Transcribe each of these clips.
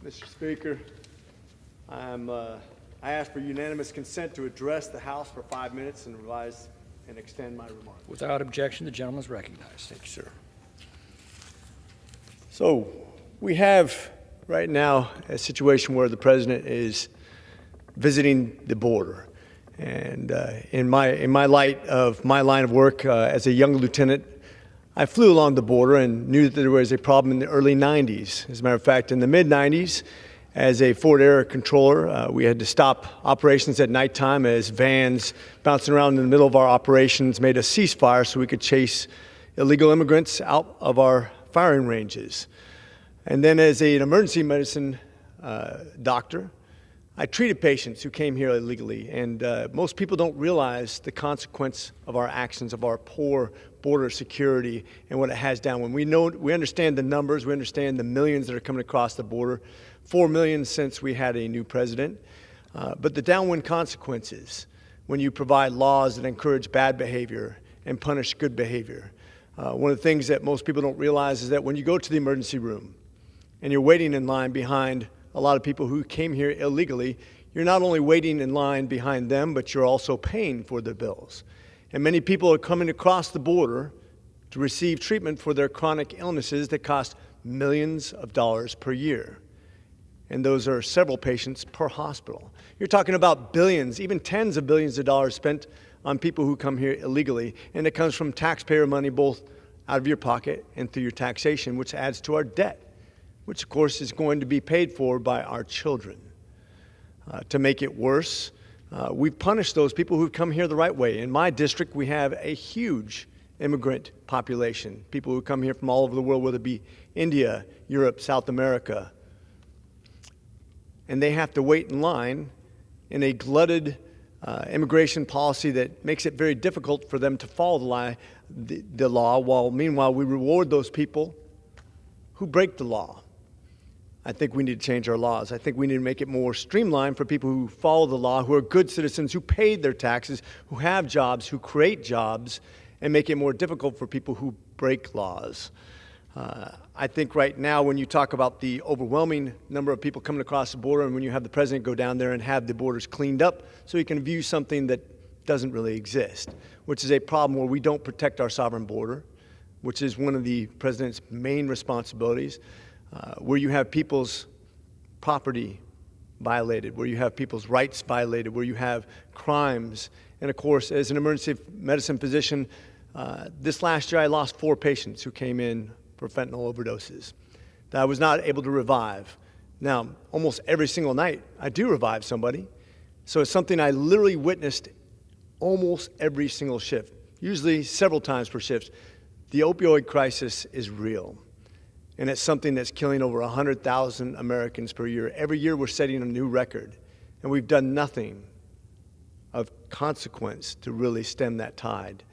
Mr. Speaker, I ask for unanimous consent to address the House for 5 minutes and revise and extend my remarks. Without objection, the gentleman is recognized. Thank you, sir. So we have right now a situation where the president is visiting the border. And in my light of my line of work as a young lieutenant, I flew along the border and knew that there was a problem in the early 90s. As a matter of fact, in the mid-90s, as a Ford Air controller, we had to stop operations at nighttime as vans bouncing around in the middle of our operations made a ceasefire so we could chase illegal immigrants out of our firing ranges. And then as an emergency medicine doctor, I treated patients who came here illegally, and most people don't realize the consequence of our actions, of our poor border security and what it has downwind. We understand the numbers, we understand the millions that are coming across the border, 4 million since we had a new president, but the downwind consequences when you provide laws that encourage bad behavior and punish good behavior. One of the things that most people don't realize is that when you go to the emergency room and you're waiting in line behind a lot of people who came here illegally, you're not only waiting in line behind them, but you're also paying for their bills. And many people are coming across the border to receive treatment for their chronic illnesses that cost millions of dollars per year. And those are several patients per hospital. You're talking about billions, even tens of billions of dollars spent on people who come here illegally. And it comes from taxpayer money, both out of your pocket and through your taxation, which adds to our debt, which of course is going to be paid for by our children. To make it worse, we've punished those people who've come here the right way. In my district, we have a huge immigrant population, people who come here from all over the world, whether it be India, Europe, South America. And they have to wait in line in a glutted immigration policy that makes it very difficult for them to follow the law, while meanwhile we reward those people who break the law. I think we need to change our laws. I think we need to make it more streamlined for people who follow the law, who are good citizens, who paid their taxes, who have jobs, who create jobs, and make it more difficult for people who break laws. I think right now when you talk about the overwhelming number of people coming across the border, and when you have the president go down there and have the borders cleaned up so he can view something that doesn't really exist, which is a problem where we don't protect our sovereign border, which is one of the president's main responsibilities, where you have people's property violated, where you have people's rights violated, where you have crimes. And of course, as an emergency medicine physician, this last year I lost 4 patients who came in for fentanyl overdoses that I was not able to revive. Now, almost every single night I do revive somebody, so it's something I literally witnessed almost every single shift, usually several times per shift. The opioid crisis is real, and it's something that's killing over 100,000 Americans per year. Every year we're setting a new record, and we've done nothing of consequence to really stem that tide.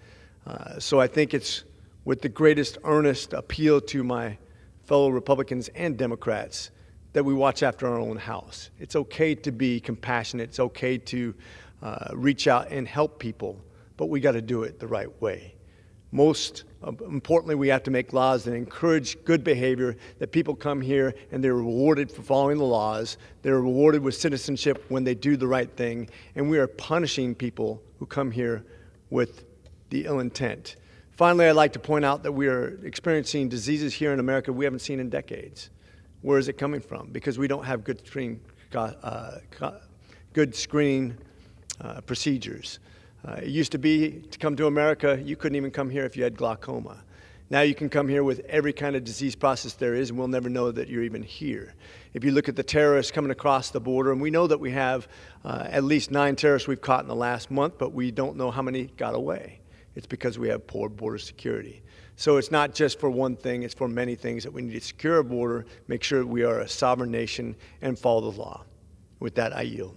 So I think it's with the greatest earnest appeal to my fellow Republicans and Democrats that we watch after our own house. It's okay to be compassionate. It's okay to reach out and help people, but we got to do it the right way. Most importantly, we have to make laws that encourage good behavior, that people come here and they're rewarded for following the laws. They're rewarded with citizenship when they do the right thing. And we are punishing people who come here with the ill intent. Finally, I'd like to point out that we are experiencing diseases here in America we haven't seen in decades. Where is it coming from? Because we don't have good screening procedures. It used to be to come to America, you couldn't even come here if you had glaucoma. Now you can come here with every kind of disease process there is, and we'll never know that you're even here. If you look at the terrorists coming across the border, and we know that we have at least 9 terrorists we've caught in the last month, but we don't know how many got away. It's because we have poor border security. So it's not just for one thing, it's for many things that we need to secure a border, make sure we are a sovereign nation, and follow the law. With that, I yield.